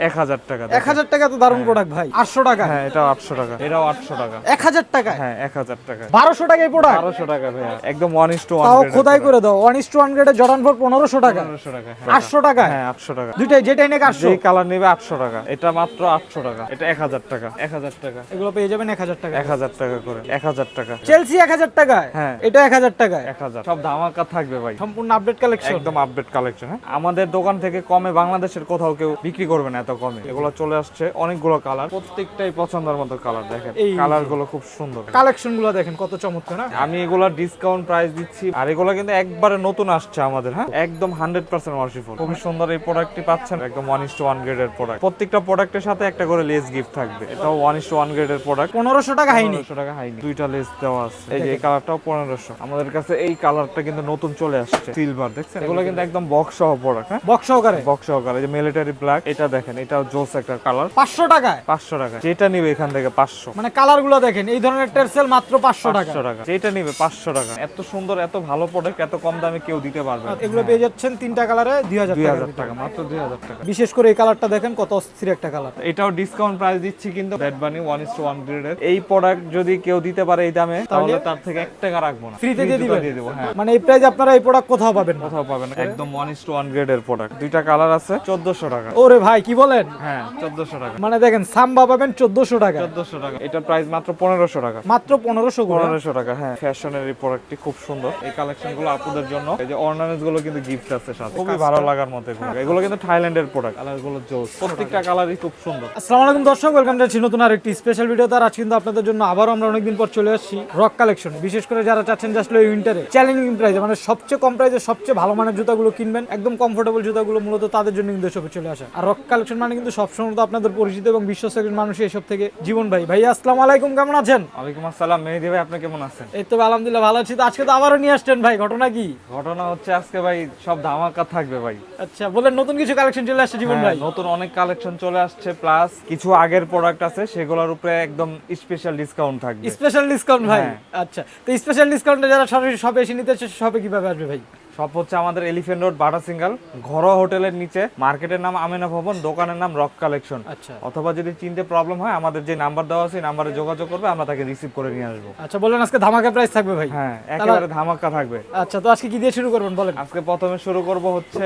1000 টাকা। 1000 টাকা তো দারুণ প্রোডাক্ট ভাই। 800 টাকা। হ্যাঁ, এটাও 800 টাকা, এটাও 800 টাকা। 1000 টাকা? হ্যাঁ, 1000 টাকা। 1200 টাকায় প্রোডাক্ট? 1200 টাকা ভাই, একদম 1:1 তাও গ্রেড। খোদাই করে দাও। 1:1 গ্রেডে জর্ডান 4 1500 টাকা। 1500 টাকা। 800 টাকা? হ্যাঁ, 800 টাকা। দুইটাই, যেটাই নেক 800। যেই কালার নেবে 800 টাকা। এটা মাত্র 800 টাকা। এটা 1000 টাকা। 1000 টাকা। এগুলো পেয়ে যাবেন 1000 টাকা। 1000 টাকা করে। 1000 টাকা। চেলসি 1000 টাকায়? হ্যাঁ। এটা 1000 টাকায়? 1000। সব ধামাকা থাকবে ভাই, সম্পূর্ণ আপডেট কালেকশন। একদম আপডেট কালেকশন। হ্যাঁ, আমাদের দোকান থেকে কমে বাংলাদেশের কোথাও কেউ বিক্রি করবে না এত কমে। এগুলো চলে আসছে অনেকগুলো কালার, প্রত্যেকটাই পছন্দের মতো কালার। দেখেন এই কালার গুলো খুব সুন্দর। কালেকশন গুলো দেখেন কত চমৎকার না? আমি এগুলা ডিসকাউন্ট প্রাইস দিচ্ছি, আর এগুলো কিন্তু একবারে নতুন আসছে আমাদের। হ্যাঁ, একদম 100% ওয়াশিফুল। খুব সুন্দর এই প্রোডাক্টটি পাচ্ছেন, একদম 1:1 গ্রেডের প্রোডাক্ট। প্রত্যেকটা প্রোডাক্টের সাথে একটা করে লেস গিফট থাকবে। এটাও 1:1 গ্রেডের প্রোডাক্ট। 1500 টাকা হাইনি? 1500 টাকা হাইনি। দুইটা লেস দেওয়া আছে। এই যে এই কালারটাও 1500। আমাদের কাছে এই কালারটা কিন্তু নতুন চলে আসছে, সিলভার। দেখছেন এগুলো কিন্তু একদম বক্স সহ প্রোডাক্ট। হ্যাঁ, বক্স সহকারে? বক্স সহকারে। এই যে মিলিটারি ব্ল্যাক, এটা দেখেন, এটাও জোস একটা কালার। 500 টাকায়? 500 টাকা। যেটা নিবে এখান থেকে 500। মানে কালার গুলো দেখেন, এই ধরনের টেরসেল মাত্র 500 টাকা। 500 টাকা। যেটা নিবে 500 টাকা। এত সুন্দর, এত ভালো প্রোডাক্ট এত কম দামে কেউ দিতে পারবে না। এগুলো পেয়ে যাচ্ছেন তিনটা কালারে 2000 টাকা। 2000 টাকা, মাত্র 2000 টাকা। বিশেষ করে এই কালারটা দেখেন কত অস্থির একটা কালার। এটাও ডিসকাউন্ট প্রাইস দিচ্ছি কিন্তু, রেড বানি 1:1 গ্রেডের। এই প্রোডাক্ট যদি কেউ দিতে পারে এই দামে, তাহলে তার থেকে 1 টাকা রাখবো না, ফ্রিতে দিয়ে দিবেন? দিয়ে দেবো। হ্যাঁ, মানে এই প্রাইস আপনারা এই প্রোডাক্ট কোথাও পাবেন না? কোথাও পাবেন না। একদম 1:1 গ্রেডের প্রোডাক্ট। দুইটা কালার আছে, 1400 টাকা। ওরে ভাই কি বলেন? হ্যাঁ, 1400 টাকা। মানে দেখেন সাম্বা পাবেন 1400 টাকা। 1400 টাকা। এটা প্রাইস মাত্র 1500 টাকা। মাত্র 1500 করে? 1500 টাকা। হ্যাঁ, ফ্যাশনের এই প্রোডাক্টটি খুব সুন্দর। এই কালেকশন গুলো আপুদের জন্য। এই যে অর্নামেন্টস গুলো কিন্তু গিফট আছে সাথে, খুবই ভালো লাগার মতো এগুলো। এগুলো কিন্তু থাইল্যান্ডের প্রোডাক্ট। কালার গুলো জোস, প্রত্যেকটা কালারই খুব সুন্দর। আসসালামু আলাইকুম দর্শক, ওয়েলকাম জানাচ্ছি নতুন আরেকটি স্পেশাল ভিডিও। তার আজ কিন্তু আপনাদের জন্য আবারও আমরা অনেকদিন পর চলে আসছি রক কালেকশন। বিশেষ করে যারা চাচ্ছেন যে আসলে উইন্টারে চ্যালেঞ্জিং প্রাইসে, মানে সবচেয়ে কম প্রাইসে সবচেয়ে ভালো মানের জুতাগুলো কিনবেন, একদম কমফোর্টেবল জুতাগুলো, মূলত তাদের জন্য কিন্তু এসবে চলে আসে। আর রক কালেকশন মানে কিন্তু সবসময় তো আপনাদের পরিচিত এবং বিশ্বস্ত একজন মানুষ এসব থেকে জীবন ভাই। ভাই আসসালামু আলাইকুম, কেমন আছেন? ওয়ালাইকুম আসসালাম মেহেদী ভাই, আপনি কেমন আছেন? এই তো আলহামদুলিল্লাহ ভালো আছি। তো আজকে তো আবারও নিয়ে আসছেন ভাই, ঘটনা কি? ঘটনা হচ্ছে আজকে ভাই সব ধামাকা থাকবে ভাই। আচ্ছা বলেন, নতুন কিছু কালেকশন চলে আসছে জীবন ভাই? নতুন অনেক কালেকশন চলে আসছে, প্লাস কিছু আগের প্রোডাক্ট আছে সেগুলোর উপরে একদম স্পেশাল ডিসকাউন্ট থাকবে। স্পেশাল ডিসকাউন্ট ভাই? আচ্ছা, তো স্পেশাল ডিসকাউন্টে যারা সরাসরি শপে এসে নিতে চায় শপে কিভাবে আসবে ভাই? সব হচ্ছে আমাদের এলিফ্যান্ট রোড বাটা সিঙ্গাল ঘরোয়া হোটেলের নিচে, মার্কেটের নাম আমিনা ভবন, দোকানের নাম রক কালেকশন। আচ্ছা, অথবা যদি চিনতে প্রবলেম হয় আমাদের যে নাম্বার দেওয়া আছে নাম্বারে যোগাযোগ করবে, আমরা তাকে রিসিভ করে নিয়ে আসবো। আচ্ছা বলেন, আজকে ধামাকা প্রাইস থাকবে ভাই? হ্যাঁ, একেবারে ধামাকা থাকবে। আচ্ছা, তো আজকে কি দিয়ে শুরু করবেন বলেন? আজকে প্রথমে শুরু করব হচ্ছে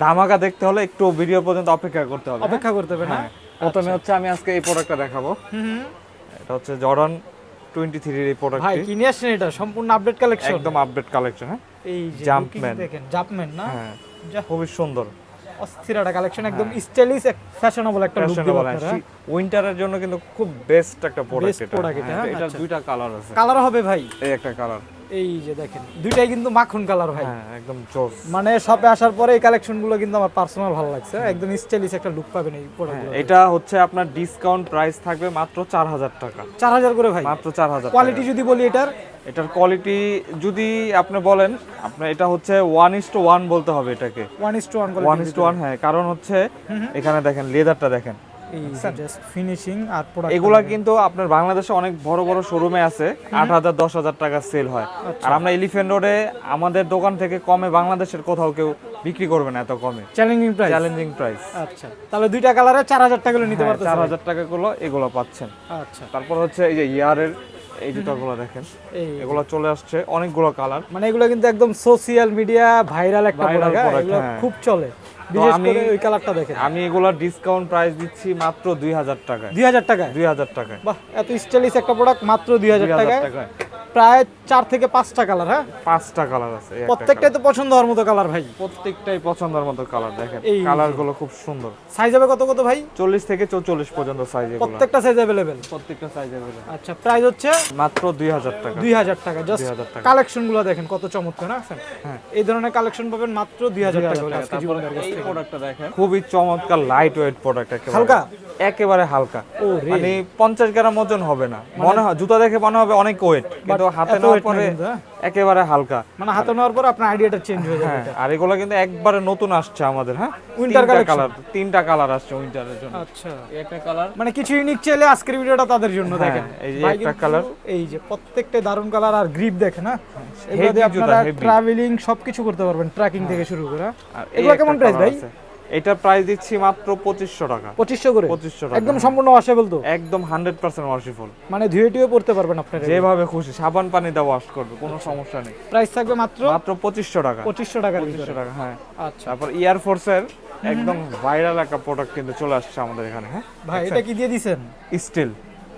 ধামাকা দেখতে হলে একটু ভিডিও পর্যন্ত অপেক্ষা করতে হবে। অপেক্ষা করতে হবে না? প্রথমে হচ্ছে আমি আজকে এই প্রোডাক্টটা দেখাবো। এটা হচ্ছে জর্ডান 23 এর এই প্রোডাক্ট। ভাই কি নিয়ে আসছেন? এটা সম্পূর্ণ আপডেট কালেকশন? একদম আপডেট কালেকশন। হ্যাঁ, এই যে জাম্পম্যান দেখেন, জাম্পম্যান না? হ্যাঁ, যা খুবই সুন্দর অস্থির একটা কালেকশন, একদম স্টাইলিশ ফ্যাশনেবল একটা লুক দেওয়া আপনারা। উইন্টারের জন্য কিন্তু খুব বেস্ট একটা প্রোডাক্ট Best product এটা, হ্যাঁ? এটা আচ্ছা। দুইটা কালার আছে। কালার হবে ভাই? এই একটা কালার, এই যে দেখেন দুইটাই কিন্তু মাখন কালার ভাই। হ্যাঁ একদম জোস। মানে শপে আসার পরে এই কালেকশন গুলো কিন্তু আমার পার্সোনাল ভালো লাগছে, একদম স্টাইলিশ একটা লুক পাবেন এই প্রোডাক্টগুলো। এটা হচ্ছে আপনার ডিসকাউন্ট প্রাইস থাকবে মাত্র 4000 টাকা। 4000 করে ভাই? মাত্র 4000। কোয়ালিটি যদি বলি এটার কোয়ালিটি যদি আপনি বলেন, আপনার এটা হচ্ছে 1:1 বলতে হবে এটাকে। 1:1 1:1, হ্যাঁ, কারণ হচ্ছে এখানে দেখেন লেদারটা দেখেন, এই জাস্ট ফিনিশিং আর প্রোডাক্ট। এগুলা কিন্তু আপনার বাংলাদেশে অনেক বড় বড় শোরুমে আছে 8000 10000 টাকা সেল হয়। আর আমরা এলিফ্যান্ট রোডে আমাদের দোকান থেকে কমে বাংলাদেশের কোথাও কেউ বিক্রি করবে না এত কমে। Challenging price? Challenging price. আচ্ছা, তাহলে দুইটা কালারে 4000 টাকা নিতে পারতেছেন? 4000 টাকা গুলো এগুলো পাচ্ছেন। আচ্ছা, তারপর হচ্ছে এই যে ইয়ারের এই জুতাগুলো দেখেন, এগুলো চলে আসছে অনেকগুলো কালার। মানে এগুলো কিন্তু একদম সোশ্যাল মিডিয়া ভাইরাল একটা প্রোডাক্ট, এগুলো খুব চলে। বিশেষ করে ওই কালারটা দেখেন। আমি এগুলোর ডিসকাউন্ট প্রাইস দিচ্ছি মাত্র 2000 টাকায়। 2000 টাকায়? 2000 টাকায়। বাহ, এত স্টাইলিশ একটা প্রোডাক্ট মাত্র 2000 টাকায়। প্রায় 4 থেকে 5টা কালার। হ্যাঁ, 5টা কালার আছে। প্রত্যেকটাই তো পছন্দ হওয়ার মতো কালার ভাই? প্রত্যেকটাই পছন্দের মতো কালার। দেখেন এই কালারগুলো খুব সুন্দর। সাইজ হবে কত কত ভাই? 40 থেকে 44 পর্যন্ত সাইজ। এগুলো প্রত্যেকটা সাইজ अवेलेबल? প্রত্যেকটা সাইজ अवेलेबल। আচ্ছা, প্রাইস হচ্ছে মাত্র 2000 টাকা। 2000 টাকা। জাস্ট 2000 টাকা। কালেকশন গুলো দেখেন কত চমৎকার না? হ্যাঁ, এই ধরনের কালেকশন পাবেন মাত্র 2000 টাকা হলে আজকে জীবনের কাছ এই থেকে। প্রোডাক্টটা দেখেন, খুবই চমৎকার লাইট ওয়েট প্রোডাক্ট। হালকা? একেবারে হালকা, ও রে, মানে 50 গ্রাম ওজন হবে না মনে হয়। জুতা দেখে মনে হবে অনেক ওয়েট, কিন্তু হাতে নেওয়ার পরে একেবারে হালকা। মানে হাতে নেওয়ার পর আপনার আইডিয়াটা চেঞ্জ হয়ে যাবে। হ্যাঁ, আর এগুলো কিন্তু একবারে নতুন আসছে আমাদের। হ্যাঁ, উইন্টার কালার, 3টা কালার আসছে উইন্টারের জন্য। আচ্ছা, এই একটা কালার, মানে কিছু ইউনিক চাইলে আজকের ভিডিওটা তাদের জন্য। দেখেন এই যে একটা কালার, এই যে প্রত্যেকটা দারুন কালার। আর গ্রিপ দেখেন, না এগুলো দিয়ে আপনারা ট্রাভেলিং সবকিছু করতে পারবেন, ট্রেকিং থেকে শুরু করে। এগুলো কেমন প্রাইস ভাই? এটা প্রাইস দিচ্ছি মাত্র 2500 টাকা। 2500 করে 2500 টাকা একদম সম্পূর্ণ ওয়াশেবল তো? একদম 100% ওয়াশফুল, মানে ধুয়ে টুয়ে পড়তে পারবেন আপনারা যেভাবে খুশি সাবান পানি দিয়ে ওয়াশ করবে, কোনো সমস্যা নেই। প্রাইস থাকবে মাত্র মাত্র 2500 টাকা। 2500 টাকার ভিতরে। 2500 টাকা, হ্যাঁ। আচ্ছা তারপর এয়ার ফোর্সের একদম ভাইরাল একটা প্রোডাক্ট কিন্তু চলে আসছে আমাদের এখানে, হ্যাঁ। ভাই এটা কি দিয়ে দিছেন? স্টিল,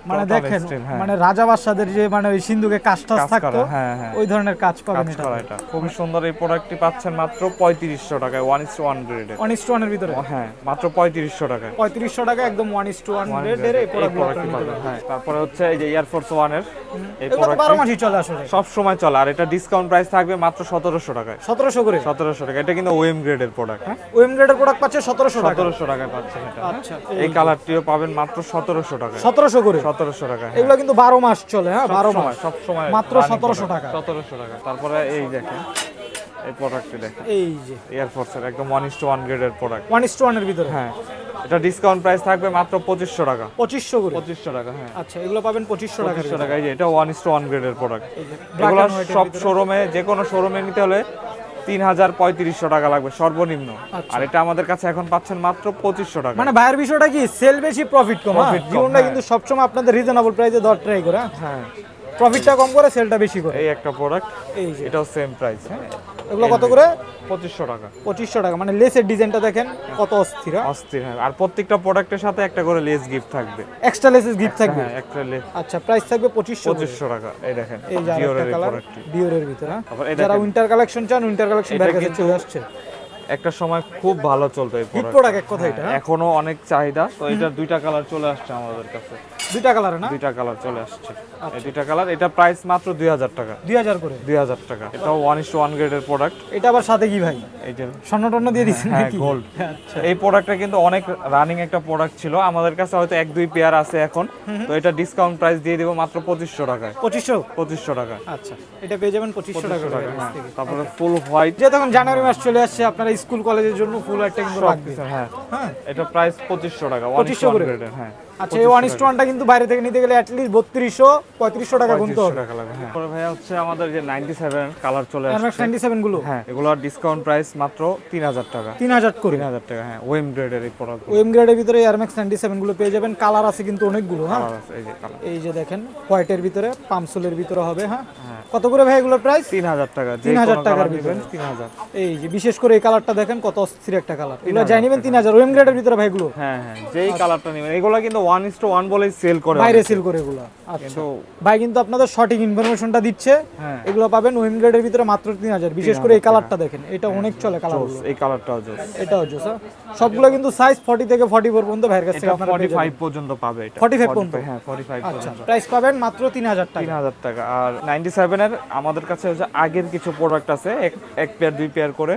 মানে দেখেন মানে রাজা বাদশাদের যে মানে ওই সিন্ধুকে কাজ টাজ থাকতো, হ্যাঁ হ্যাঁ, ওই ধরনের কাজ পাবেন কাজ করা এটা। খুবই সুন্দর এই প্রোডাক্টটি পাচ্ছেন মাত্র 3500 টাকায় 1:1 গ্রেডের। 1:1 এর ভিতরে, হ্যাঁ, মাত্র 3500 টাকায়। 3500 টাকা একদম 1:1 গ্রেডের এই প্রোডাক্টটি পাবেন। হ্যাঁ, তারপরে হচ্ছে এই যে এয়ার ফোর্স 1 এর এই এটা তো প্রোডাক্ট 12 মাসই চলে আসলে, সব সময় চলে, আর এটা ডিসকাউন্ট প্রাইস থাকবে মাত্র 1700 টাকায়। 1700 করে? 1700 টাকা। এটা কিন্তু ওএম গ্রেডের প্রোডাক্ট, হ্যাঁ। ওএম গ্রেডের প্রোডাক্ট পাচ্ছে 1700 টাকা। 1700 টাকায় পাচ্ছেন এটা। আচ্ছা, এই কালারটিও পাবেন মাত্র 1700 টাকায়। 1700 করে? 1700 টাকায়। এগুলো কিন্তু 12 মাস চলে, হ্যাঁ 12 মাস সব সময় মাত্র 1700 টাকা। 1700 টাকা। তারপরে এই দেখেন এই প্রোডাক্টটি দেখেন, এই যে এয়ার ফোর্সের একদম 1:1 গ্রেডের প্রোডাক্ট। 1:1 এর ভিতরে, হ্যাঁ। এটা ডিসকাউন্ট প্রাইস থাকবে মাত্র 2500 টাকা। 2500 করে? 2500 টাকা, হ্যাঁ। আচ্ছা, এগুলো পাবেন 2500 টাকা। 2500 টাকা। এই যে এটা 1:1 গ্রেডের প্রোডাক্ট। black এগুলো and white এর সব ভিতরে। শোরুমে, যে কোনো শোরুমে নিতে হলে 3500 টাকা লাগবে সর্বনিম্ন, আচ্ছা। আর এটা আমাদের কাছে এখন পাচ্ছেন মাত্র 2500 টাকা। মানে ভাইয়ের বিষয়টা কি, সেল বেশি প্রফিট কম। Profit কম, জীবনটা হ্যাঁ। কিন্তু সবসময় আপনাদের রিজনেবল প্রাইসে দর ট্রাই করে, হ্যাঁ, প্রফিটটা কম করে সেলটা বেশি করে। এই একটা প্রোডাক্ট, এই যে এটাও সেম প্রাইস, হ্যাঁ। এগুলো কত করে? 2500 টাকা। 2500 টাকা। মানে লেসের ডিজাইনটা দেখেন কত অস্থির, অস্থির, হ্যাঁ। আর প্রত্যেকটা প্রোডাক্টের সাথে একটা করে লেস গিফট থাকবে, এক্সট্রা লেসেস গিফট থাকবে। হ্যাঁ, একটা লেস। আচ্ছা, প্রাইস থাকবে 2500 2500 টাকা। এই দেখেন এই যে ডিওরের আরেকটা এই কালার প্রোডাক্টটি। ডিওরের ভিতরে, হ্যাঁ। তারপর এই যারা দেখেন, উইন্টার কালেকশন চান, উইন্টার কালেকশন এটা বাইরে কাছে কিন্তু চলে আসছে। একটা সময় খুব ভালো চলতো এই হিট প্রোডাক্ট এক কথা এটা, হ্যাঁ, এখনো অনেক চাহিদা। তো এটা দুইটা কালার চলে আসছে আমাদের কাছে, দুইটা কালারে না? দুইটা কালার চলে আসছে। এই দুইটা কালার, এটা প্রাইস মাত্র 2000 টাকা। 2000 করে? 2000 টাকা। এটাও 1:1 গ্রেডের প্রোডাক্ট। এটা আবার সাথে কি ভাই, এই যে স্বর্ণ টর্ণ দিয়ে দিচ্ছেন হ্যাঁ, নাকি? গোল্ড। আচ্ছা, এই প্রোডাক্টটা কিন্তু অনেক রানিং একটা প্রোডাক্ট ছিল আমাদের কাছে, হয়তো 1-2 পেয়ার আছে এখন। তো এটা ডিসকাউন্ট প্রাইস দিয়ে দিব মাত্র 2500 টাকায়। 2500 টাকা। আচ্ছা, এটা পেয়ে যাবেন 2500 টাকা করে। হ্যাঁ। তারপরে ফুল হোয়াইট, যে তখন জানুয়ারি মাস চলে আসছে, আপনারা স্কুল কলেজের জন্য ফুল একটা কিন্তু লাগবে। হ্যাঁ। হ্যাঁ, এটা প্রাইস 2500 টাকা, 2500 করে? গ্রেডের, হ্যাঁ। আচ্ছা, এই 1:1টা কিন্তু বাইরে থেকে নিতে গেলে অ্যাটলিস্ট 3200-3500 টাকা গুনতে হবে। টাকা লাগবে, হ্যাঁ। তারপরে ভাইয়া হচ্ছে আমাদের যে 97 কালার চলে Air Max আসছে, 97 গুলো, হ্যাঁ, এগুলোর ডিসকাউন্ট প্রাইস মাত্র 3000 টাকা। 3000 করে? 3000 টাকা, হ্যাঁ। ওএম গ্রেডের এই প্রোডাক্ট ওএম গ্রেডের ভিতরে Air Max 97 গুলো পেয়ে যাবেন। কালার আছে কিন্তু অনেকগুলো, হ্যাঁ। কালার আছে, এই যে কালার। এই যে দেখেন হোয়াইটের ভিতরে, পামসোলের ভিতরে হবে, হ্যাঁ। কত করে ভাই এগুলোর প্রাইস? 3000 টাকা। 3000 টাকার ভিতরে 3000। এই যে বিশেষ করে এই কালারটা দেখেন কত অস্থির একটা কালার। এগুলো যাই নেবেন 3000। ওএম গ্রেডের ভিতরে ভাই এগুলো? হ্যাঁ হ্যাঁ, যেই কালারটা নেবেন। এগুলো কিন্তু 1:1 বলেই সেল করে বাইরে অনেকে। সেল করে এগুলো। আচ্ছা, কিন্তু ভাই কিন্তু আপনাদের সঠিক ইনফরমেশনটা দিচ্ছে। হ্যাঁ, এগুলো পাবেন ওএম গ্রেডের ভিতরে মাত্র 3000। বিশেষ করে এই কালারটা দেখেন, এটা অনেক চলে কালারগুলো। এই কালারটাও জোস। এটাও জোস, হ্যাঁ। সবগুলো কিন্তু সাইজ 40 থেকে 44 পর্যন্ত ভাইয়ের কাছ থেকে এটা আপনারা পেয়ে যাবেন। 45 পর্যন্ত পাবে এটা। 45 পর্যন্ত? হ্যাঁ, 45 আচ্ছা, পর্যন্ত। প্রাইস পাবেন মাত্র 3000 টাকা। 3000 টাকা। আর 97 এর আমাদের কাছে হচ্ছে আগের কিছু প্রোডাক্ট আছে, এক পেয়ার 2 পেয়ার করে।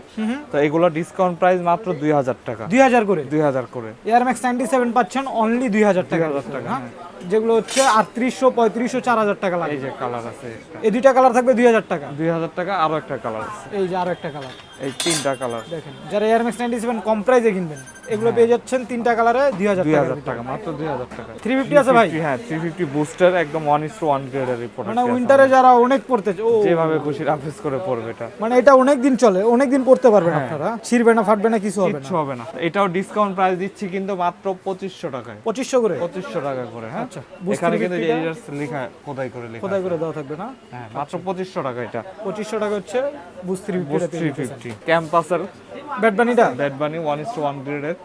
তো এগুলো ডিসকাউন্ট প্রাইস মাত্র 2000 টাকা। 2000 করে? 2000 করে। Air Max 97 পাচ্ছেন অনলি 2000 টাকা। 2000 টাকা, হ্যাঁ। যেগুলো হচ্ছে 3800, 3500, 4000 টাকা লাগে। এই যে কালার আছে একটা। এই দুইটা কালার থাকবে 2000 টাকা। 2000 টাকা। আরো একটা কালার আছে, এই যে আরো একটা কালার, এই তিনটা কালার। দেখেন যারা Air Max 97 কম প্রাইসে কিনবেন, এগুলো পেয়ে যাচ্ছেন তিনটা কালারে 2000 টাকা। 2000 টাকা, মাত্র 2000 টাকা। 350 আছে ভাই? হ্যাঁ, 350 বুস্টার, একদম 1:1 গ্রেডের এই প্রোডাক্ট। মানে উইন্টারে যারা অনেক পড়তে ও, যেভাবে খুশি রাফেজ করে পড়বে এটা। মানে এটা অনেক দিন চলে, অনেক দিন পড়তে পারবেন আপনারা, ছিড়বে না, ফাটবে না, কিছু হবে না। কিচ্ছু হবে না। এটাও ডিসকাউন্ট প্রাইস দিচ্ছি কিন্তু মাত্র 2500 টাকায়। 2500 করে? 2500 টাকা করে, হ্যাঁ। আচ্ছা, এখানে কিন্তু এই লেখা খোদাই করে লেখা। কোথায় করে দেওয়া থাকবে না? হ্যাঁ, মাত্র 2500 টাকা এটা। 2500 টাকা হচ্ছে বুস 350 ক্যাম্পাসের ব্যাট বানিটা ব্যাড বানি 1:1 গ্রেডের।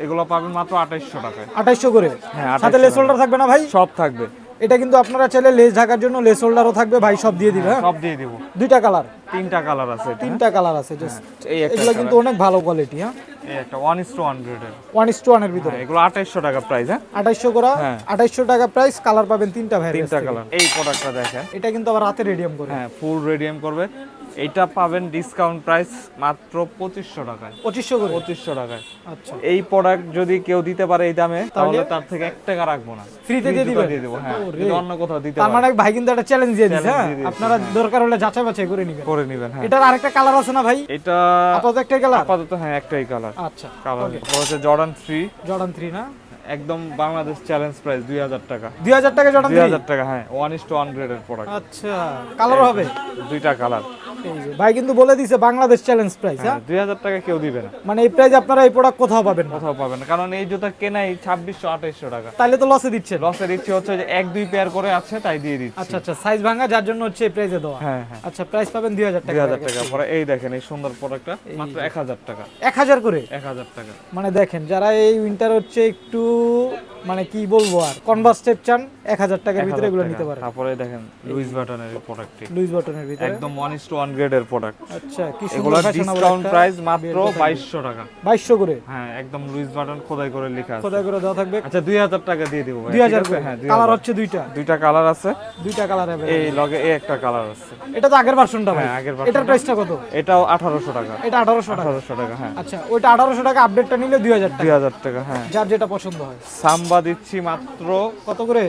এগুলো পাবেন মাত্র 2800 টাকায়। 2800 করে? হ্যাঁ, সাথে লেস হোল্ডার থাকবে না ভাই? সব থাকবে। এটা কিন্তু আপনারা চাইলে লেস ঢাকার জন্য লেস হোল্ডারও থাকবে ভাই, সব দিয়ে দিবে, হ্যাঁ। সব দিয়ে দিব। দুইটা কালার? তিনটা কালার আছে এটা। তিনটা কালার আছে জাস্ট। এই একটা এগুলো কিন্তু অনেক ভালো কোয়ালিটি, হ্যাঁ। এই একটা 1:1 গ্রেডের। 1:1 এর ভিতরে? হ্যাঁ, এগুলো 2800 টাকা প্রাইস, হ্যাঁ। 2800 করে? হ্যাঁ। 2800 টাকা প্রাইস। কালার পাবেন তিনটা ভাই, তিনটা কালার। এই প্রোডাক্টটা দেখেন, এটা কিন্তু আবার রাতে রেডিয়াম করে। হ্যাঁ, ফুল রেডিয়াম করবে। এটা পাবেন ডিসকাউন্ট প্রাইস মাত্র 2500 টাকায়। 2500 করে? 2500 টাকায়। আচ্ছা, এই প্রোডাক্ট যদি কেউ দিতে পারে এই দামে, তাহলে তার থেকে 1 টাকা রাখবো না, ফ্রিতে দিয়ে দিবেন? দিয়ে দেবো, হ্যাঁ। ওরে। যদি অন্য কোথাও দিতে তার পারে মানে ভাই কিন্তু একটা চ্যালেঞ্জ দিয়ে দিছে, হ্যাঁ। দিয়ে দিয়েছে, আপনারা দরকার হলে যাচাই বাছাই করে নেবেন। করে নেবেন, হ্যাঁ। এটার আরেকটা কালার আছে না ভাই? এটা আপাতত একটাই কালার? আপাতত হ্যাঁ, একটাই কালার। আচ্ছা, কালার হচ্ছে জর্ডান 3, জর্ডান 3 না? একদম বাংলাদেশ চ্যালেঞ্জ প্রাইস 2000 টাকা। 2000 টাকা জর্ডান 3? 2000 টাকা, হ্যাঁ। 1:1 গ্রেডের প্রোডাক্ট। আচ্ছা, কালারও হবে? দুইটা কালার। এই যে ভাই কিন্তু বলে দিছে বাংলাদেশ চ্যালেঞ্জ প্রাইস, হ্যাঁ 2000 টাকা কেউ দিবে না, মানে এই প্রাইস আপনারা এই প্রোডাক্ট কোথাও পাবেন না। কোথাও পাবেন না, কারণ এই জুতা কেনাই 2600-2800 টাকা। তাইলে তো লসে দিচ্ছেন। লসের ইচ্ছে হচ্ছে যে 1-2 পেয়ার করে আছে তাই দিয়ে দিচ্ছি। আচ্ছা আচ্ছা, সাইজ ভাঙা যার জন্য হচ্ছে এই প্রাইসে দেওয়া। হ্যাঁ হ্যাঁ, আচ্ছা, প্রাইস পাবেন 2000 টাকা। 2000 টাকা। পরে এই দেখেন এই সুন্দর প্রোডাক্টটা মাত্র 1000 টাকা। 1000 করে? 1000 টাকা। মানে দেখেন যারা এই উইন্টার হচ্ছে একটু মানে কি বলবো আর কনভার্স স্টেপ চান 1000 টাকার ভিতরে এগুলো নিতে পারেন। তারপরে দেখেন লুইস বাটনের প্রোডাক্টটি, লুইস বাটনের ভিতরে একদম 1:1 গ্রেডের প্রোডাক্ট। আচ্ছা, কি এগুলো সুন্দর ফ্যাশনেবল ডিসকাউন্ট প্রাইস মাত্র 2200 টাকা। 2200 করে? হ্যাঁ, একদম লুইস বাটন খোদাই করে লেখা আছে। খোদাই করে দেওয়া থাকবে। আচ্ছা 2000 টাকা দিয়ে দিব ভাই। 2000 করে? হ্যাঁ, কালার হচ্ছে দুইটা কালার আছে। দুইটা কালার হবে। এই লগে এই একটা কালার আছে। এটা তো আগের ভার্সনটা ভাই। হ্যাঁ, আগের ভার্সন। এটার প্রাইসটা কত? এটাও 1800 টাকা। এটা 1800 টাকা। 1800 টাকা, হ্যাঁ। আচ্ছা, ওইটা 1800 টাকা, আপডেটটা নিলে 2000 টাকা। 2000 টাকা, হ্যাঁ। যার যেটা পছন্দ হয়। সাম্বা দিচ্ছি মাত্র কত করে?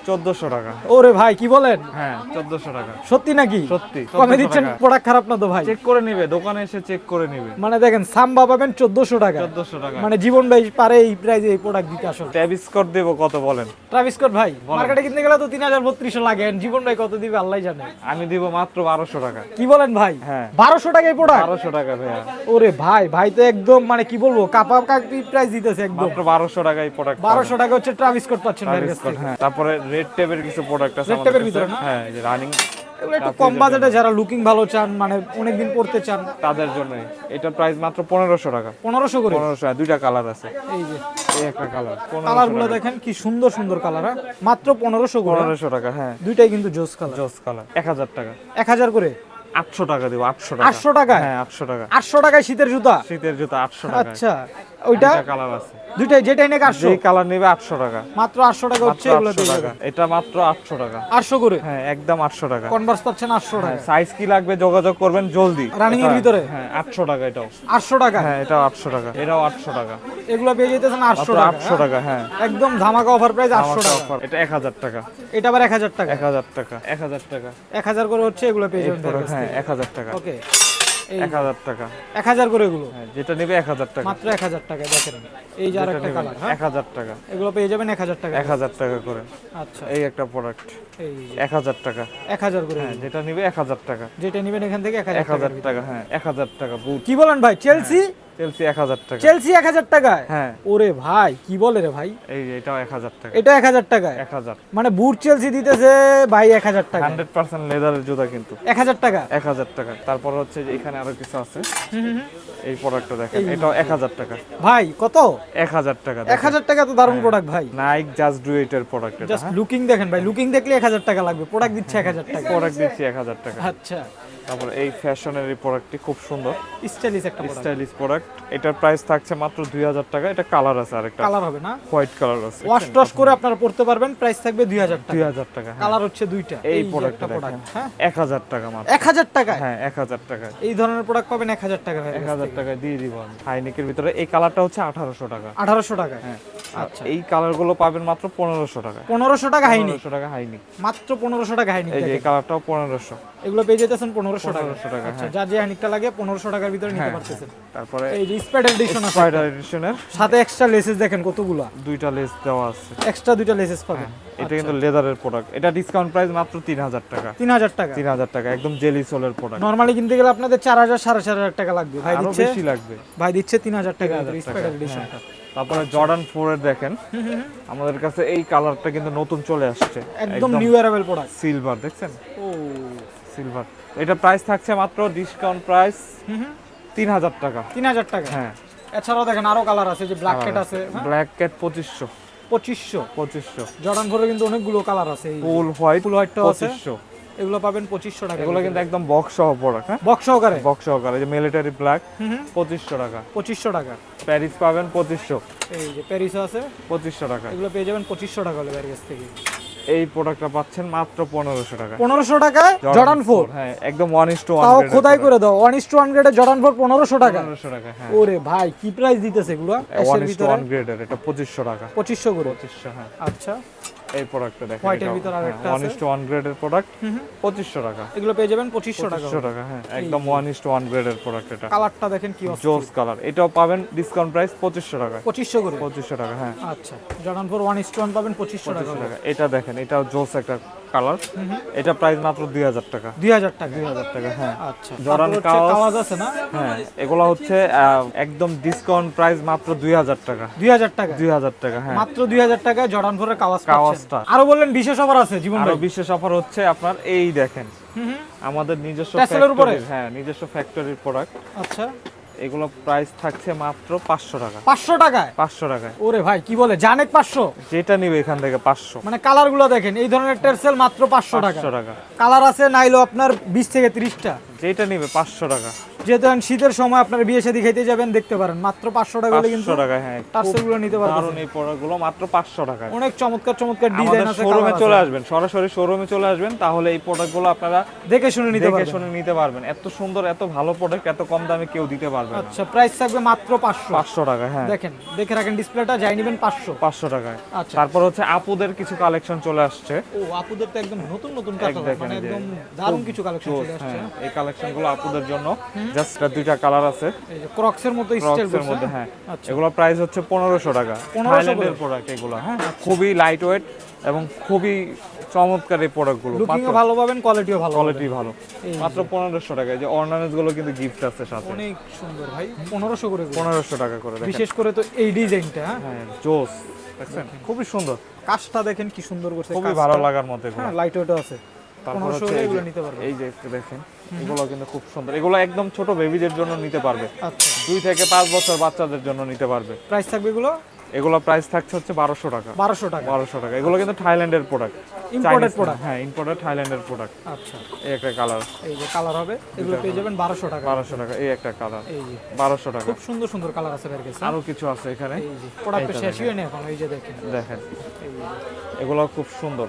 1400 টাকা। ওরে ভাই কি বলেন? হ্যাঁ, 1400 টাকা। সত্যি নাকি? সত্যি। কমে দিচ্ছেন, প্রোডাক্ট খারাপ না তো ভাই? চেক করে নিবে, দোকানে এসে চেক করে নিবে। মানে দেখেন সাম্বা পাবেন 1400 টাকা। 1400 টাকা। মানে জীবন ভাই পারে এই প্রাইজে এই প্রোডাক্ট দিতে আসলে। ট্যাব স্কট দেব কত বলেন? ট্রাভিস স্কট ভাই মার্কেটে কিনতে গেলে তো 3200 লাগে, জীবন ভাই কত দিবে আল্লাহই জানে। আমি দিব মাত্র 1200 টাকা। কি বলেন ভাই? হ্যাঁ। 1200 টাকা এই প্রোডাক্ট? 1200 টাকা ভাইয়া। ওরে ভাই, ভাই তো একদম মানে কি বলবো কাপা কাপি প্রাইস দিতেছে একদম। মাত্র 1200 টাকা এই প্রোডাক্ট। 1200 টাকা হচ্ছে ট্রাভিস স্কট পাচ্ছেন ভাইয়ের কাছ থেকে। হ্যাঁ। তারপরে রেড ট্যাবের কিছু প্রোডাক্ট আছে রেড ট্যাবের ভিতরে না? হ্যাঁ, এই যে রানিং। এগুলো একটু কম বাজেটে যারা লুকিং ভালো চান, মানে অনেকদিন পড়তে চান তাদের জন্য এটা প্রাইস মাত্র 1500 টাকা। 1500 করে? 1500, দুইটা কালার আছে। এই যে এই একটা কালার, কালারগুলো দেখেন কি সুন্দর সুন্দর কালার। হ্যাঁ, মাত্র 1500 করে? 1500 টাকা, হ্যাঁ। দুইটাই কিন্তু জোস কালার। জোস কালার। 1000 টাকা। 1000 করে? 800 টাকা দেব। 800 টাকা। 800 টাকা? হ্যাঁ, 800 টাকা। 800 টাকায় শীতের জুতা? শীতের জুতা 800 টাকা। আচ্ছা, ওইটা দুইটা কালার আছে। দুইটাই যেটাই নেক 800? এই কালার নেবে 800 টাকা। মাত্র 800 টাকা হচ্ছে এগুলো পেয়ে যাবেন। এটা মাত্র 800 টাকা। 800 করে? হ্যাঁ, একদম 800 টাকা। কনভার্স পাচ্ছেন 800 টাকা। সাইজ কি লাগবে যোগাযোগ করবেন জলদি। রানিং এর ভিতরে? হ্যাঁ, 800 টাকা এটাও। 800 টাকা? হ্যাঁ, এটাও 800 টাকা। এটাও 800 টাকা। এগুলো পেয়ে যেতেছেন 800 মাত্র টাকা? 800 টাকা, হ্যাঁ। একদম ধামাকা অফার প্রাইস 800 আমার টাকা। offer। এটা 1000 টাকা। এটা আবার 1000 টাকা? 1000 টাকা। 1000 টাকা। 1000 করে হচ্ছে এগুলো পেয়ে যাবেন ভাইয়ের কাছ হ্যাঁ, থেকে। 1000 টাকা। ওকে, এই 1000 টাকা। 1000 করে এগুলো? হ্যাঁ, যেটা নেবে 1000 টাকা। মাত্র 1000 টাকা। দেখেন এই যে আরেকটা কালার, হ্যাঁ 1000 টাকা। এগুলো পেয়ে যাবেন 1000 টাকা। 1000 টাকা করে। আচ্ছা, এই একটা প্রোডাক্ট এই যে 1000 টাকা। 1000 করে? হ্যাঁ, যেটা নিবে 1000 টাকা। যেটা নেবেন এখান থেকে 1000 টাকা। 1000 টাকা, হ্যাঁ। 1000 টাকা বুট। কি বলেন ভাই? চেলসি? চেলসি 1000 টাকা। চেলসি 1000 টাকায়? হ্যাঁ। ওরে ভাই কি বলে রে ভাই? এই যে এটাও 1000 টাকা। এটা 1000 টাকায়? 1000। মানে বুট চেলসি দিতেছে ভাই 1000 টাকা? 100% লেদারের জুতা কিন্তু। 1000 টাকা? 1000 টাকা। তারপর হচ্ছে যে এখানে আরো কিছু আছে। এই প্রোডাক্টটা দেখেন, এটাও 1000 টাকা। ভাই কত? 1000 টাকা। 1000 টাকা তো দারুণ প্রোডাক্ট ভাই। নাইক জাস্ট ডু ইট এর প্রোডাক্ট এটা। জাস্ট লুকিং দেখেন ভাই, লুকিং দেখলে 1000 টাকা লাগবে, প্রোডাক্ট দিচ্ছে 1000 টাকা। প্রোডাক্ট দিচ্ছি 1000 টাকা। আচ্ছা, তারপর এই ফ্যাশনের এই প্রোডাক্টটি খুব সুন্দর, স্টাইলিশ একটা প্রোডাক্ট। Stylish product. এটার প্রাইস থাকছে মাত্র 2000 টাকা। এটা কালার আছে আরেকটা, কালার হবে না? হোয়াইট কালার আছে। ওয়াশ টশ করে আপনারা পড়তে পারবেন, প্রাইস থাকবে 2000 টাকা। 2000 টাকা, হ্যাঁ। কালার হচ্ছে দুইটা। এই যে প্রোডাক্টটা একটা প্রোডাক্ট, দেখেন, হ্যাঁ 1000 টাকা মাত্র। 1000 টাকা? হ্যাঁ, 1000 টাকা। এই ধরনের প্রোডাক্ট পাবেন 1000 টাকা ভাই। 1000 টাকায় দিয়ে দিব আমি। হাইনেকের ভিতরে এই কালারটা হচ্ছে 1800 টাকা। 1800 টাকা? হ্যাঁ। আচ্ছা, এই কালারগুলো পাবেন মাত্র 1500 টাকা। 1500 টাকা হাইনি? 1500 টাকা হাইনি। মাত্র 1500 টাকা হাইনি। এই যে এই কালারটাও 1500। এগুলো পেয়ে যেতেছেন 1500 টাকা। 1500 টাকা, আচ্ছা, যার যে হাইনিকটা লাগে 1500 টাকার ভিতরে নিতে হ্যাঁ, পারতেছেন। তারপরে এই যে স্পাইডার এডিশন আছে, স্পাইডার এডিশনের সাথে এক্সট্রা লেসেস দেখেন কতগুলা, দুইটা লেস দেওয়া আছে। এক্সট্রা দুইটা লেসেস পাবেন। এটা কিন্তু লেদারের প্রোডাক্ট। এটা ডিসকাউন্ট প্রাইস মাত্র 3000 টাকা। 3000 টাকা? 3000 টাকা, একদম জেলি সোলের প্রোডাক্ট। নরমালি কিনতে গেলে আপনাদের 4000 4500 টাকা লাগবে, ভাই আরো দিচ্ছে, বেশি লাগবে। ভাই দিচ্ছে 3000 টাকা স্পাইডার হ্যাঁ। এডিশনটা। তারপরে জর্ডান 4 এর দেখেন, আমাদের কাছে এই কালারটা কিন্তু নতুন চলে আসছে, একদম নিউ অ্যারাইভেল প্রোডাক্ট। সিলভার দেখছেন, ও সিলভার। এটা প্রাইস থাকছে মাত্র ডিসকাউন্ট প্রাইস 3000 টাকা। 3000 টাকা? হ্যাঁ। এছাড়াও দেখেন আরো কালার আছে, যে ব্ল্যাক ক্যাট আছে, ব্ল্যাক ক্যাট 2500। 2500? 2500। জর্ডান 4 কিন্তু অনেকগুলো কালার আছে। এই ফুল হোয়াইট, ফুল হোয়াইটটাও আছে। 2500। এগুলো পাবেন 2500 টাকা। এগুলো কিন্তু একদম বক্স সহ প্রোডাক্ট। হ্যাঁ, বক্স সহকারে? বক্স সহকারে। যে মিলিটারি ব্ল্যাক 2500 টাকা। 2500 টাকা। প্যারিস পাবেন 2500। এই যে প্যারিসও আছে 2500 টাকা। এগুলো পেয়ে যাবেন 2500 টাকা হলে বাইরের কাছ থেকে। এই প্রোডাক্টটা পাচ্ছেন মাত্র 1500 টাকা। 1500 টাকায় জর্ডান 4? হ্যাঁ, একদম 1:1 তাও গ্রেড। খোদাই করে দাও 1:1 গ্রেডের জর্ডান 4 1500 টাকা? 1500 টাকা, হ্যাঁ। ওরে ভাই কি প্রাইস দিতেছে এগুলো এর ভিতরে? 1:1 গ্রেডের এটা 2500 টাকা। 2500 করে? 2500, হ্যাঁ। আচ্ছা, এই প্রোডাক্টটা দেখেন, হোয়াইটের ভিতর আরেকটা আছে 1:1 গ্রেডের প্রোডাক্ট 2500 টাকা। এগুলো পেয়ে যাবেন 2500 টাকা। 2500 টাকা, হ্যাঁ, একদম 1:1 গ্রেডের প্রোডাক্ট এটা। কালারটা দেখেন কি অস্থির, জোস কালার। এটাও পাবেন ডিসকাউন্ট প্রাইস 2500 টাকা। 2500 করে? 2500 টাকা, হ্যাঁ। আচ্ছা, জর্ডান 4 1:1 পাবেন 2500 টাকা। 2500 টাকা। এটা দেখেন, এটাও জোস একটা কালার, এটা প্রাইস মাত্র 2000 টাকা। 2000 টাকা। 2000 টাকা, হ্যাঁ। আচ্ছা, জর্ডান কাওয়াজ আছে না? হ্যাঁ, এগুলো হচ্ছে একদম ডিসকাউন্ট প্রাইস মাত্র 2000 টাকা। 2000 টাকা, 2000 টাকা, হ্যাঁ। মাত্র 2000 টাকায় জর্ডান 4 এর কাওয়াজটা। কাওয়াজটা। আরো বললেন বিশেষ অফার আছে জীবন আরো ভাই? বিশেষ অফার হচ্ছে আপনার এই দেখেন, আমাদের নিজস্ব টেসেলের উপরে? ফ্যাক্টরি, হ্যাঁ, নিজস্ব ফ্যাক্টরির প্রোডাক্ট। আচ্ছা, এগুলো প্রাইস থাকছে মাত্র 500 টাকা। 500 টাকায়? 500 টাকায়। ওরে ভাই কি বলে, জানেক 500? যেটা নিবে এখান থেকে 500। মানে কালার গুলো দেখেন, এই ধরনের টেরসেল মাত্র 500 টাকা। 500 টাকা। কালার আছে নাইলো আপনার 20 থেকে 30টা। যেটা নিবে 500 টাকা। যেহেতু এখন শীতের সময় আপনার বিয়ে শাদী খাইতে যাবেন, দেখতে পারেন মাত্র 500 টাকা হলে কিন্তু 500 টাকা, হ্যাঁ। টার্সেল গুলো নিতে পারবেন। দারুণ এই প্রোডাক্টগুলো মাত্র 500 টাকায়। অনেক চমৎকার চমৎকার আমাদের ডিজাইন আছে, শোরুমে কালার চলে আছে। আসবেন, সরাসরি শোরুমে চলে আসবেন, তাহলে এই প্রোডাক্টগুলো আপনারা দেখে শুনে নিতে দেখে পারবেন। শুনে নিতে পারবেন। এত সুন্দর, এত ভালো প্রোডাক্ট এত কম দামে কেউ দিতে পারবে না। আচ্ছা, প্রাইস থাকবে মাত্র 500। 500 টাকা, হ্যাঁ। দেখেন, দেখে রাখেন ডিসপ্লেটা, যাই নেবেন 500। 500 টাকায়। আচ্ছা। তারপর হচ্ছে আপুদের কিছু কালেকশন চলে আসছে। ও, আপুদের তো একদম নতুন নতুন এক কালার, দেখেন মানে এই যে, একদম দারুণ কিছু কালেকশন জোস, চলে আসছে। হ্যাঁ। এই কালেকশনগুলো আপুদের জন্য, জাস্ট দুইটা কালার আছে এই যে ক্রক্সের মতো স্টাইল ক্রক্সের করছে। মধ্যে, হ্যাঁ। আচ্ছা, এগুলো প্রাইস হচ্ছে 1500 টাকা। 1500 থাইল্যান্ডের প্রোডাক্ট এগুলো, হ্যাঁ। খুবই লাইট ওয়েট এবং খুবই চমৎকার এই প্রোডাক্টগুলো। লুকিং ও ভালো পাবেন, কোয়ালিটিও ভালো পাবেন। কোয়ালিটি ভালো, মাত্র 1500 টাকা। এই যে অর্নামেন্টস গুলো কিন্তু গিফট আছে সাথে। অনেক সুন্দর ভাই, 1500 করে। 1500 টাকা করে, দেখেন। বিশেষ করে তো এই ডিজাইনটা, হ্যাঁ, জোস, দেখছেন? খুবই সুন্দর, কাজটা দেখেন কি সুন্দর করছে, খুবই ভালো লাগার মতো এগুলো। হ্যাঁ, লাইট ওয়েটও আছে। তারপর 1500 হচ্ছে করে এই এগুলো যে- নিতে পারবেন। এই যে একটু দেখেন, এগুলো কিন্তু খুব সুন্দর। এগুলো একদম ছোট বেবিদের জন্য নিতে পারবে, আচ্ছা, 2 থেকে 5 বছর বাচ্চাদের জন্য নিতে পারবে। প্রাইস থাকবে এগুলো এগুলো প্রাইস থাকছে হচ্ছে 1200 টাকা। 1200 টাকা। 1200 টাকা। এগুলো কিন্তু থাইল্যান্ডের প্রোডাক্ট, ইম্পোর্টেড প্রোডাক্ট। হ্যাঁ, ইম্পোর্টেড থাইল্যান্ডের প্রোডাক্ট। আচ্ছা, এই একটা কালার এই যে কালার হবে, এগুলো পেয়ে যাবেন 1200 টাকা। 1200 টাকা। এই একটা কালার এই যে 1200 টাকা। খুব সুন্দর সুন্দর কালার আছে বের কাছে। আরো কিছু আছে এখানে, এই যে প্রোডাক্ট শেষ হয় না এখন, এই যে দেখেন। দেখেন। এই যে এগুলো খুব সুন্দর।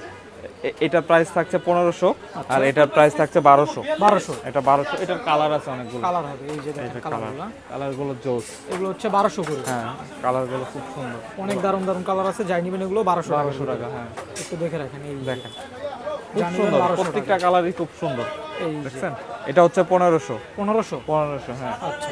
এটার প্রাইস থাকছে 1500, আর এটার প্রাইস থাকছে 1200। 1200 এটা 1200। এটার কালার আছে অনেকগুলো। কালার হবে, এই যে দেখেন এটা কালারগুলো। কালারগুলো জোস। এগুলো হচ্ছে 1200 করে। হ্যাঁ, কালারগুলো খুব সুন্দর। অনেক দারুণ দারুণ কালার আছে, যাই নেবেন এগুলো 1200 টাকা। 1200 টাকা, হ্যাঁ। একটু দেখে রাখেন, এই যে দেখেন, খুব জানি সুন্দর, 1200 প্রত্যেকটা কালারই খুব সুন্দর, এই যে দেখছেন? এটা হচ্ছে 1500। 1500। হ্যাঁ। আচ্ছা,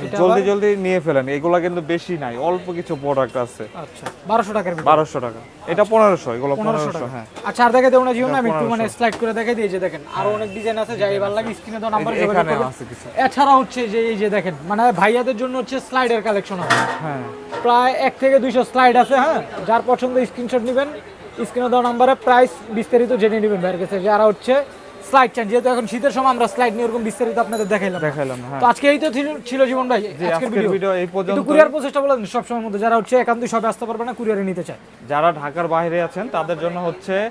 এটা জলদি আবার- জলদি নিয়ে ফেলেন, এগুলা কিন্তু বেশি নাই, অল্প কিছু প্রোডাক্ট আছে। আচ্ছা, 1200 টাকার ভিতরে। 1200 টাকা। এটা 1500, এগুলো 1500 1500, টাকা। হ্যাঁ। আচ্ছা, আর দেখে দেবো না জীবন, আমি একটু 1500 মানে স্লাইড করে দেখাই দিই, এই যে দেখেন আরো অনেক ডিজাইন আছে, যাই ভালো লাগে স্ক্রিনে দাও নাম্বার যোগাযোগ এখানে করবেন। আছে কিছু, এছাড়া হচ্ছে যে এই যে দেখেন, মানে ভাইয়াদের জন্য হচ্ছে স্লাইডের কালেকশন আছে, হ্যাঁ। প্রায় 1 থেকে 200 স্লাইড আছে, হ্যাঁ। যার পছন্দ স্ক্রিনশট নেবেন, স্ক্রিনে দেওয়া নাম্বারে প্রাইস বিস্তারিত জেনে নেবেন ভাইয়ের কাছে, যারা হচ্ছে স্লাইড চান। যেহেতু এখন শীতের সময় আমরা স্লাইড নিয়ে এরকম বিস্তারিত আপনাদের দেখাইলাম। হ্যাঁ। তো আজকে এই তো ছিল জীবন ভাই আজকের আজকের ভিডিও। ভিডিও এই কিন্তু পর্যন্ত। কুরিয়ার প্রসেসটা বলেন সব সময়ের মধ্যে, যারা হচ্ছে একান্তই সবে আসতে পারবে না, কুরিয়ারে নিতে চায়। যারা ঢাকার বাইরে আছেন তাদের জন্য হচ্ছে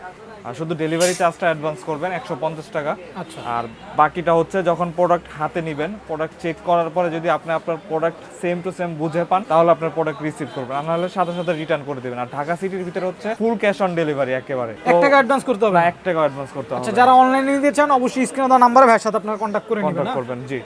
শুধু ডেলিভারি চার্জটা অ্যাডভান্স করবেন 150 টাকা। আচ্ছা, আর বাকিটা হচ্ছে যখন প্রোডাক্ট হাতে নেবেন, প্রোডাক্ট চেক করার পরে যদি আপনি আপনার প্রোডাক্ট সেম টু সেম বুঝে পান, তাহলে আপনার প্রোডাক্ট রিসিভ করবেন, আর নাহলে সাথে সাথে রিটার্ন করে দেবেন। আর ঢাকা সিটির ভিতরে হচ্ছে ফুল ক্যাশ অন ডেলিভারি একেবারে। 1 টাকা অ্যাডভান্স করতে হবে না, না? 1 টাকা অ্যাডভান্স করতে হবে। আচ্ছা, যারা অনলাইনে নিতে চান অবশ্যই স্ক্রিনে দেওয়া নাম্বারে ভাইয়ের সাথে আপনারা কন্ট্যাক্ট করে নেবেন। কন্ট্যাক্ট করবেন, জি।